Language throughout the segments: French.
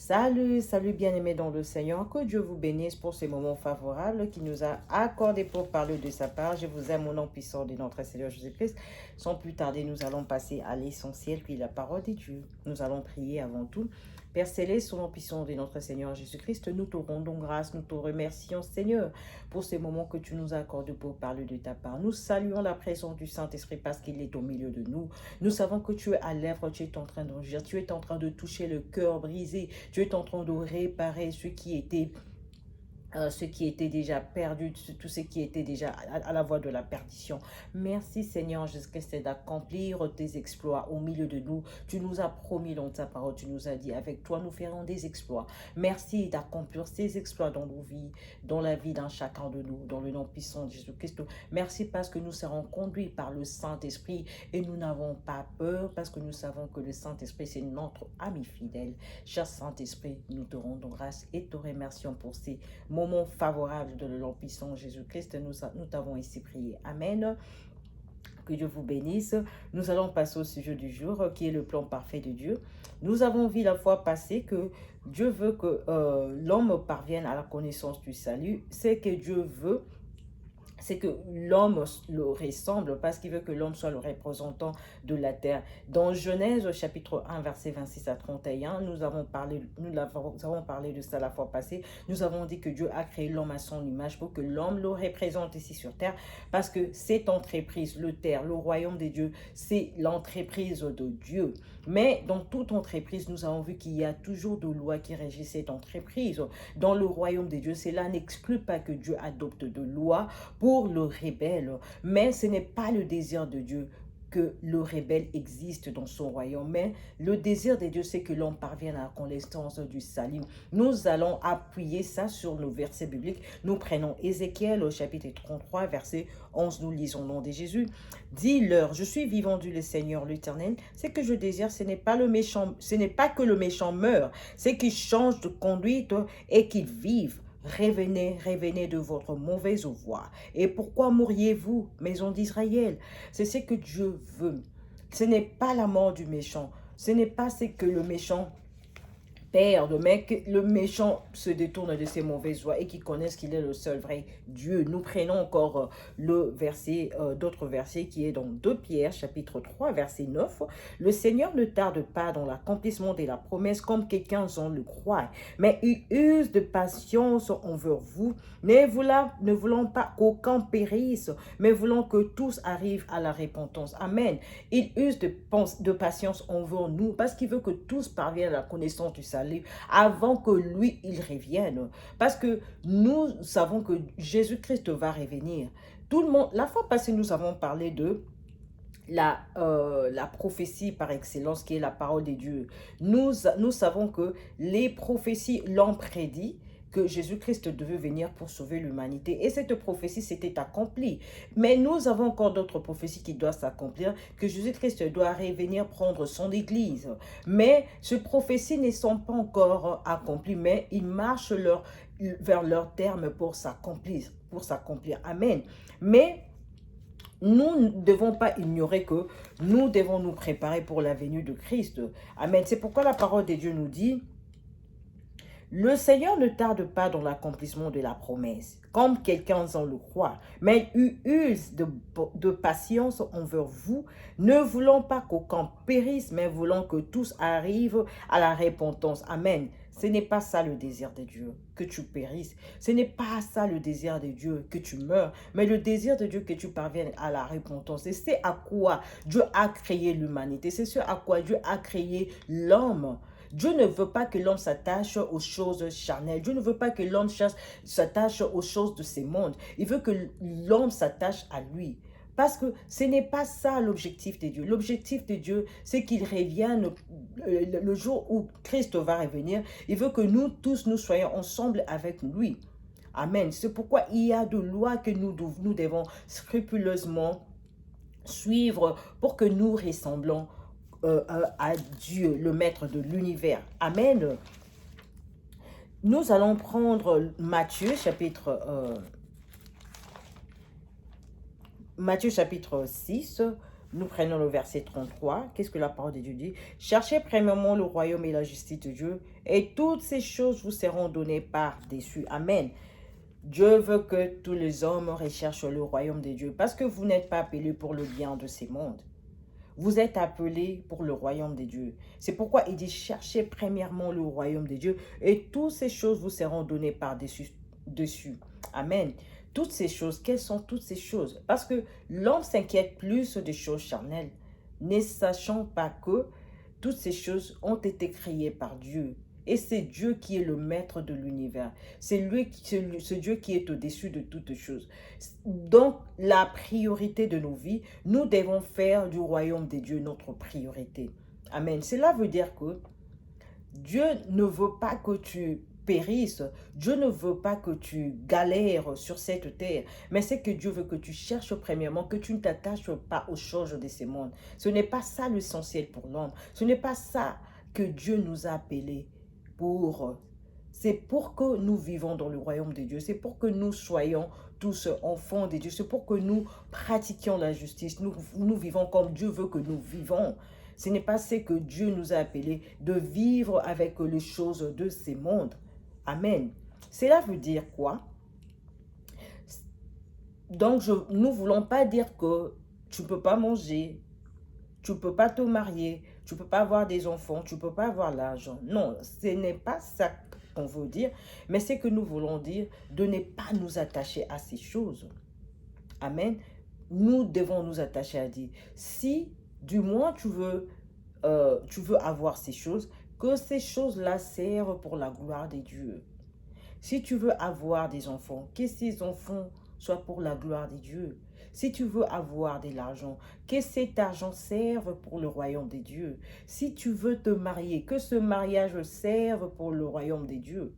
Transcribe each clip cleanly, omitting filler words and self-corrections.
Salut, salut bien-aimés dans le Seigneur, que Dieu vous bénisse pour ces moments favorables qu'il nous a accordés pour parler de sa part. Je vous aime au nom puissant de notre Seigneur Jésus-Christ. Sans plus tarder, nous allons passer à l'essentiel, puis la parole de Dieu. Nous allons prier avant tout. Père Céleste, au nom puissant de notre Seigneur Jésus-Christ, nous te rendons grâce, nous te remercions Seigneur pour ces moments que tu nous accordes pour parler de ta part. Nous saluons la présence du Saint-Esprit parce qu'il est au milieu de nous. Nous savons que tu es à l'œuvre, tu es en train d'agir, tu es en train de toucher le cœur brisé, tu es en train de réparer ce qui était déjà perdu, tout ce qui était déjà à la voie de la perdition. Merci Seigneur Jésus-Christ d'accomplir tes exploits au milieu de nous. Tu nous as promis dans ta parole, tu nous as dit avec toi nous ferons des exploits. Merci d'accomplir ces exploits dans nos vies, dans la vie d'un chacun de nous, dans le nom puissant de Jésus-Christ. Merci parce que nous serons conduits par le Saint-Esprit et nous n'avons pas peur parce que nous savons que le Saint-Esprit c'est notre ami fidèle. Cher Saint-Esprit, nous te rendons grâce et te remercions pour ces moment favorable de l'Élan puissant Jésus-Christ, nous t'avons ici prié. Amen. Que Dieu vous bénisse. Nous allons passer au sujet du jour, qui est le plan parfait de Dieu. Nous avons vu la fois passée que Dieu veut que l'homme parvienne à la connaissance du salut. C'est que Dieu veut, c'est que l'homme le ressemble parce qu'il veut que l'homme soit le représentant de la terre. Dans Genèse chapitre 1 verset 26 à 31, nous avons parlé de ça la fois passée. Nous avons dit que Dieu a créé l'homme à son image pour que l'homme le représente ici sur terre parce que cette entreprise, le terre, le royaume des dieux, c'est l'entreprise de Dieu. Mais dans toute entreprise, nous avons vu qu'il y a toujours de lois qui régissent cette entreprise. Dans le royaume des dieux, cela n'exclut pas que Dieu adopte de lois pour le rebelle. Mais ce n'est pas le désir de Dieu que le rebelle existe dans son royaume, mais le désir de Dieu, c'est que l'homme parvienne à la connaissance du salut. Nous allons appuyer ça sur nos versets bibliques. Nous prenons Ézéchiel au chapitre 33, verset 11, nous lisons au nom de Jésus. Dis-leur, je suis vivant, dit le Seigneur l'Éternel. Ce que je désire, ce n'est pas le méchant, ce n'est pas que le méchant meure, c'est qu'il change de conduite et qu'il vive. Revenez, revenez de votre mauvaise voie. Et pourquoi mourriez-vous, maison d'Israël? C'est ce que Dieu veut. Ce n'est pas la mort du méchant. Ce n'est pas ce que le méchant perdre, mais que le méchant se détourne de ses mauvaises voies et qu'il connaisse qu'il est le seul vrai Dieu. Nous prenons encore le verset, d'autres versets qui est dans 2 Pierre, chapitre 3, verset 9. Le Seigneur ne tarde pas dans l'accomplissement de la promesse comme quelqu'un en le croit, mais il use de patience envers vous, ne voulant pas qu'aucun périsse, mais voulant que tous arrivent à la repentance. Amen. Il use de patience envers nous parce qu'il veut que tous parviennent à la connaissance du salut avant que lui, il revienne. Parce que nous savons que Jésus-Christ va revenir. Tout le monde, la fois passée, nous avons parlé de la prophétie par excellence qui est la parole de Dieu. Nous savons que les prophéties l'ont prédit, que Jésus-Christ devait venir pour sauver l'humanité. Et cette prophétie s'était accomplie. Mais nous avons encore d'autres prophéties qui doivent s'accomplir, que Jésus-Christ doit revenir prendre son église. Mais ces prophéties ne sont pas encore accomplies, mais ils marchent vers leur terme pour s'accomplir. Amen. Mais nous ne devons pas ignorer que nous devons nous préparer pour la venue de Christ. Amen. C'est pourquoi la parole de Dieu nous dit: le Seigneur ne tarde pas dans l'accomplissement de la promesse, comme quelqu'un en le croit, mais il use de patience envers vous, ne voulant pas qu'aucun périsse, mais voulant que tous arrivent à la repentance. Amen. Ce n'est pas ça le désir de Dieu, que tu périsses. Ce n'est pas ça le désir de Dieu, que tu meurs, mais le désir de Dieu que tu parviennes à la repentance. Et c'est à quoi Dieu a créé l'humanité, c'est ce à quoi Dieu a créé l'homme. Dieu ne veut pas que l'homme s'attache aux choses charnelles. Dieu ne veut pas que l'homme s'attache aux choses de ce monde. Il veut que l'homme s'attache à lui. Parce que ce n'est pas ça l'objectif de Dieu. L'objectif de Dieu, c'est qu'il revienne le jour où Christ va revenir. Il veut que nous tous, nous soyons ensemble avec lui. Amen. C'est pourquoi il y a de lois que nous devons scrupuleusement suivre pour que nous ressemblons à Dieu, le maître de l'univers. Amen. Nous allons prendre Matthieu chapitre 6, Nous prenons le verset 33. Qu'est-ce que la parole de Dieu dit? Cherchez premièrement le royaume et la justice de Dieu, et toutes ces choses vous seront données par-dessus. Amen. Dieu veut que tous les hommes recherchent le royaume de Dieu, parce que vous n'êtes pas appelés pour le bien de ces mondes. Vous êtes appelés pour le royaume de Dieu. C'est pourquoi il dit, cherchez premièrement le royaume de Dieu et toutes ces choses vous seront données par-dessus. Amen. Toutes ces choses, quelles sont toutes ces choses? Parce que l'homme s'inquiète plus des choses charnelles, ne sachant pas que toutes ces choses ont été créées par Dieu. Et c'est Dieu qui est le maître de l'univers. C'est ce Dieu qui est au-dessus de toutes choses. Donc, la priorité de nos vies, nous devons faire du royaume de Dieu notre priorité. Amen. Cela veut dire que Dieu ne veut pas que tu périsses. Dieu ne veut pas que tu galères sur cette terre. Mais c'est que Dieu veut que tu cherches premièrement, que tu ne t'attaches pas aux choses de ce monde. Ce n'est pas ça l'essentiel pour l'homme. Ce n'est pas ça que Dieu nous a appelés pour. C'est pour que nous vivons dans le royaume de Dieu. C'est pour que nous soyons tous enfants de Dieu. C'est pour que nous pratiquions la justice. Nous vivons comme Dieu veut que nous vivons. Ce n'est pas ce que Dieu nous a appelés de vivre avec les choses de ces mondes. Amen. Cela veut dire quoi? Donc, nous ne voulons pas dire que tu ne peux pas manger, tu ne peux pas te marier, tu ne peux pas avoir des enfants, tu ne peux pas avoir l'argent. Non, ce n'est pas ça qu'on veut dire, mais c'est que nous voulons dire de ne pas nous attacher à ces choses. Amen. Nous devons nous attacher à dire, si du moins tu veux avoir ces choses, que ces choses-là servent pour la gloire de Dieu. Si tu veux avoir des enfants, que ces enfants soient pour la gloire de Dieu. Si tu veux avoir de l'argent, que cet argent serve pour le royaume de Dieu. Si tu veux te marier, que ce mariage serve pour le royaume de Dieu.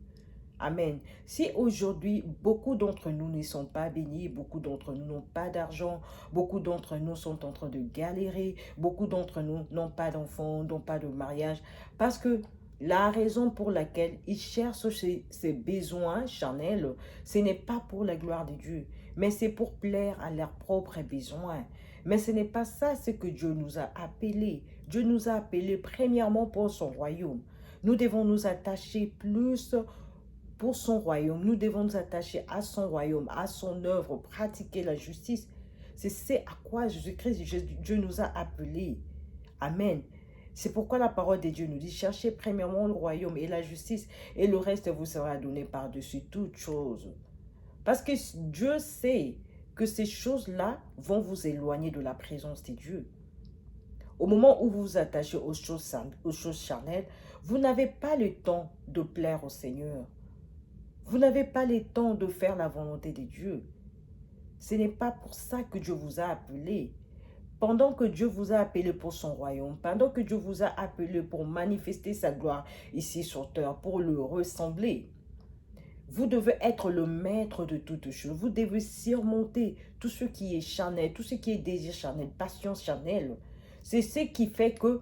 Amen. Si aujourd'hui, beaucoup d'entre nous ne sont pas bénis, beaucoup d'entre nous n'ont pas d'argent, beaucoup d'entre nous sont en train de galérer, beaucoup d'entre nous n'ont pas d'enfants, n'ont pas de mariage, parce que la raison pour laquelle ils cherchent ces besoins charnels, ce n'est pas pour la gloire de Dieu, mais c'est pour plaire à leurs propres besoins. Mais ce n'est pas ça ce que Dieu nous a appelés. Dieu nous a appelés premièrement pour son royaume. Nous devons nous attacher plus pour son royaume. Nous devons nous attacher à son royaume, à son œuvre, pratiquer la justice. C'est à quoi Jésus-Christ, Dieu nous a appelés. Amen. C'est pourquoi la parole de Dieu nous dit, cherchez premièrement le royaume et la justice, et le reste vous sera donné par-dessus toutes choses. Parce que Dieu sait que ces choses-là vont vous éloigner de la présence de Dieu. Au moment où vous vous attachez aux choses charnelles, vous n'avez pas le temps de plaire au Seigneur. Vous n'avez pas le temps de faire la volonté de Dieu. Ce n'est pas pour ça que Dieu vous a appelé. Pendant que Dieu vous a appelé pour son royaume, pendant que Dieu vous a appelé pour manifester sa gloire ici sur terre, pour le ressembler, vous devez être le maître de toutes choses. Vous devez surmonter tout ce qui est charnel, tout ce qui est désir charnel, passion charnelle. C'est ce qui fait que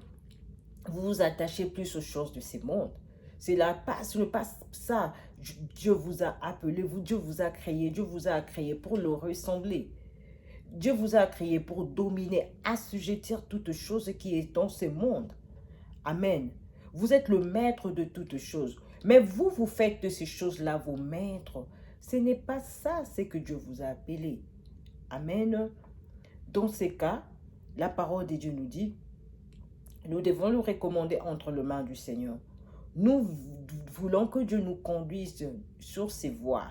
vous vous attachez plus aux choses de ces mondes. Ce n'est pas ça. Dieu vous a appelé, Dieu vous a créé pour le ressembler. Dieu vous a créé pour dominer, assujettir toute chose qui est dans ce monde. Amen. Vous êtes le maître de toutes choses. Mais vous, vous faites de ces choses-là vos maîtres. Ce n'est pas ça, c'est que Dieu vous a appelé. Amen. Dans ces cas, la parole de Dieu nous dit, nous devons le recommander entre les mains du Seigneur. Nous voulons que Dieu nous conduise sur ses voies.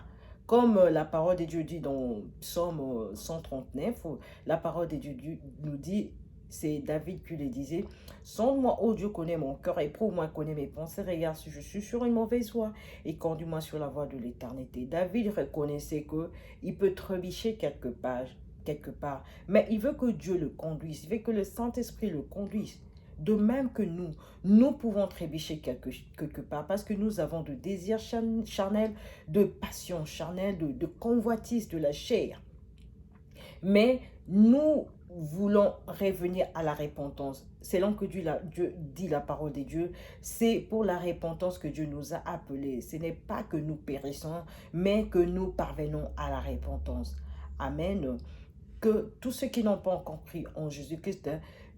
Comme la parole de Dieu dit dans Psaume 139, la parole de Dieu nous dit, c'est David qui le disait, « Sonde-moi, ô Dieu, connais mon cœur, éprouve-moi, connais mes pensées, regarde si je suis sur une mauvaise voie et conduis-moi sur la voie de l'éternité. » David reconnaissait qu'il peut trébucher quelque part, mais il veut que Dieu le conduise, il veut que le Saint-Esprit le conduise. De même que nous pouvons trébucher quelque part parce que nous avons de désirs charnels, de passion charnelle, de convoitise de la chair. Mais nous voulons revenir à la repentance. C'est là que Dieu dit la parole de Dieu. C'est pour la repentance que Dieu nous a appelés. Ce n'est pas que nous périssons, mais que nous parvenons à la repentance. Amen. que tous ceux qui n'ont pas encore cru en Jésus-Christ,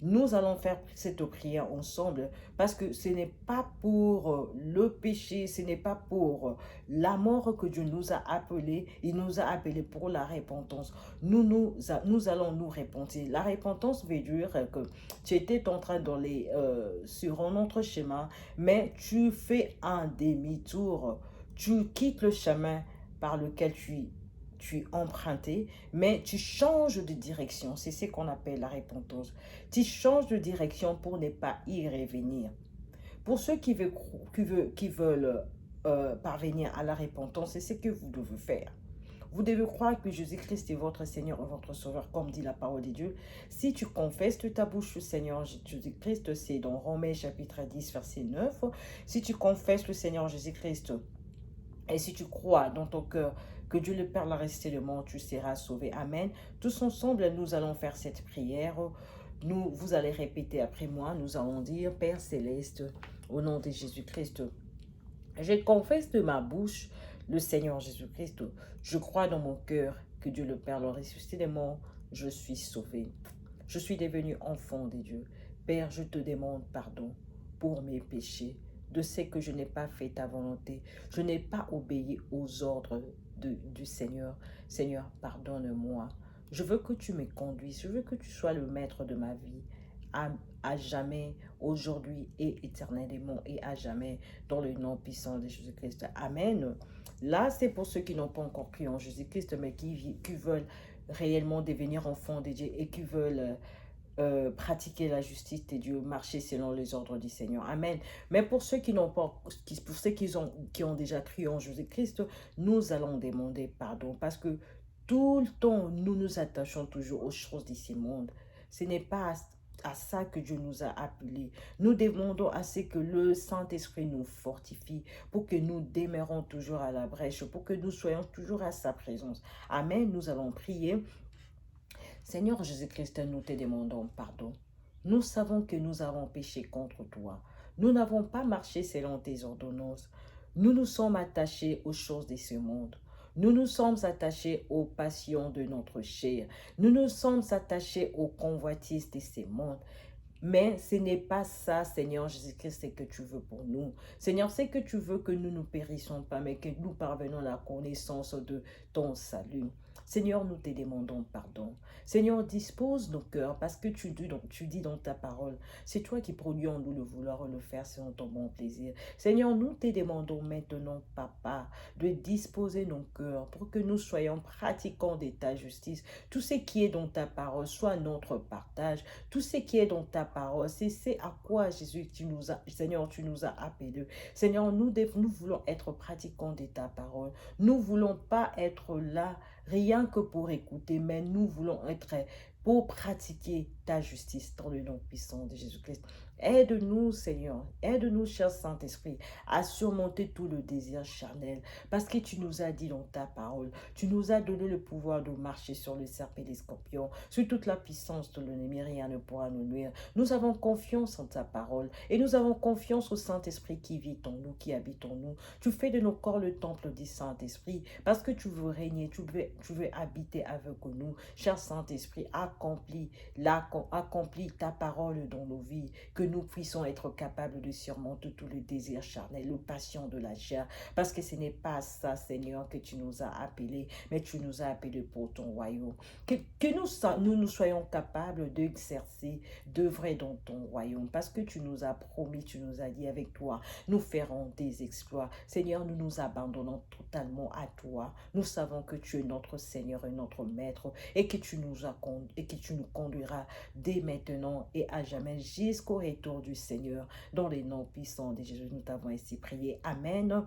nous allons faire cette prière ensemble parce que ce n'est pas pour le péché, ce n'est pas pour la mort que Dieu nous a appelés. Il nous a appelés pour la repentance. Nous allons nous repentir. La repentance veut dire que tu étais en train d'aller sur un autre chemin, mais tu fais un demi-tour. Tu quittes le chemin par lequel tu emprunté, mais tu changes de direction. C'est ce qu'on appelle la repentance. Tu changes de direction pour ne pas y revenir. Pour ceux qui veulent parvenir à la repentance, c'est ce que vous devez faire. Vous devez croire que Jésus-Christ est votre Seigneur et votre Sauveur, comme dit la parole de Dieu. Si tu confesses de ta bouche le Seigneur Jésus-Christ, c'est dans Romains chapitre 10, verset 9. Si tu confesses le Seigneur Jésus-Christ et si tu crois dans ton cœur que Dieu le Père l'a resté le monde, tu seras sauvé. Amen. Tous ensemble, nous allons faire cette prière. Vous allez répéter après moi. Nous allons dire, Père Céleste, au nom de Jésus-Christ, je confesse de ma bouche le Seigneur Jésus-Christ. Je crois dans mon cœur que Dieu le Père l'a ressuscité des morts. Je suis sauvé. Je suis devenu enfant de Dieu. Père, je te demande pardon pour mes péchés, de ce que je n'ai pas fait ta volonté. Je n'ai pas obéi aux ordres du Seigneur. Seigneur, pardonne-moi. Je veux que tu me conduises. Je veux que tu sois le maître de ma vie. À jamais, aujourd'hui et éternellement et à jamais, dans le nom puissant de Jésus-Christ. Amen. Là, c'est pour ceux qui n'ont pas encore cru en Jésus-Christ, mais qui veulent réellement devenir enfants de Dieu et qui veulent pratiquer la justice de Dieu, marcher selon les ordres du Seigneur. Amen. Mais pour ceux qui n'ont pas, pour ceux qui ont déjà cru en Jésus-Christ, nous allons demander pardon parce que tout le temps, nous nous attachons toujours aux choses de ce monde. Ce n'est pas à ça que Dieu nous a appelés. Nous demandons à ce que le Saint-Esprit nous fortifie pour que nous demeurons toujours à la brèche, pour que nous soyons toujours à sa présence. Amen. Nous allons prier. Seigneur Jésus-Christ, nous te demandons pardon. Nous savons que nous avons péché contre toi. Nous n'avons pas marché selon tes ordonnances. Nous nous sommes attachés aux choses de ce monde. Nous nous sommes attachés aux passions de notre chair. Nous nous sommes attachés aux convoitises de ce monde. Mais ce n'est pas ça, Seigneur Jésus-Christ, que tu veux pour nous. Seigneur, c'est que tu veux que nous ne périssons pas, mais que nous parvenons à la connaissance de ton salut. Seigneur, nous te demandons pardon. Seigneur, dispose nos cœurs parce que tu dis dans ta parole, c'est toi qui produis en nous le vouloir le faire selon ton bon plaisir. Seigneur, nous te demandons maintenant, Papa, de disposer nos cœurs pour que nous soyons pratiquants de ta justice. Tout ce qui est dans ta parole soit notre partage. Tout ce qui est dans ta parole, c'est à quoi Jésus, Seigneur, tu nous as appelés. Seigneur, nous voulons être pratiquants de ta parole. Nous ne voulons pas être là rien que pour écouter, mais nous voulons être pour pratiquer ta justice dans le nom puissant de Jésus-Christ. Aide-nous, Seigneur, aide-nous, cher Saint-Esprit, à surmonter tout le désir charnel, parce que tu nous as dit dans ta parole, tu nous as donné le pouvoir de marcher sur le serpent et les scorpions, sur toute la puissance de l'ennemi, rien ne pourra nous nuire. Nous avons confiance en ta parole, et nous avons confiance au Saint-Esprit qui vit en nous, qui habite en nous. Tu fais de nos corps le temple du Saint-Esprit, parce que tu veux régner, tu veux habiter avec nous. Cher Saint-Esprit, accomplis ta parole dans nos vies, que nous puissions être capables de surmonter tous les désirs charnels, les passions de la chair, parce que ce n'est pas ça, Seigneur, que tu nous as appelés, mais tu nous as appelés pour ton royaume. Que nous soyons capables d'exercer, d'œuvrer dans ton royaume, parce que tu nous as promis, tu nous as dit avec toi, nous ferons des exploits. Seigneur, nous nous abandonnons totalement à toi. Nous savons que tu es notre Seigneur et notre Maître, et que tu nous conduiras dès maintenant et à jamais jusqu'au retour du Seigneur. Dans les noms puissants de Jésus, nous t'avons ainsi prié. Amen.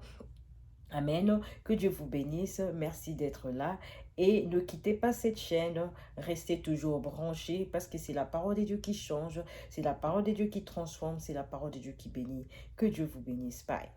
Amen. Que Dieu vous bénisse. Merci d'être là. Et ne quittez pas cette chaîne. Restez toujours branchés parce que c'est la parole de Dieu qui change. C'est la parole de Dieu qui transforme. C'est la parole de Dieu qui bénit. Que Dieu vous bénisse. Bye.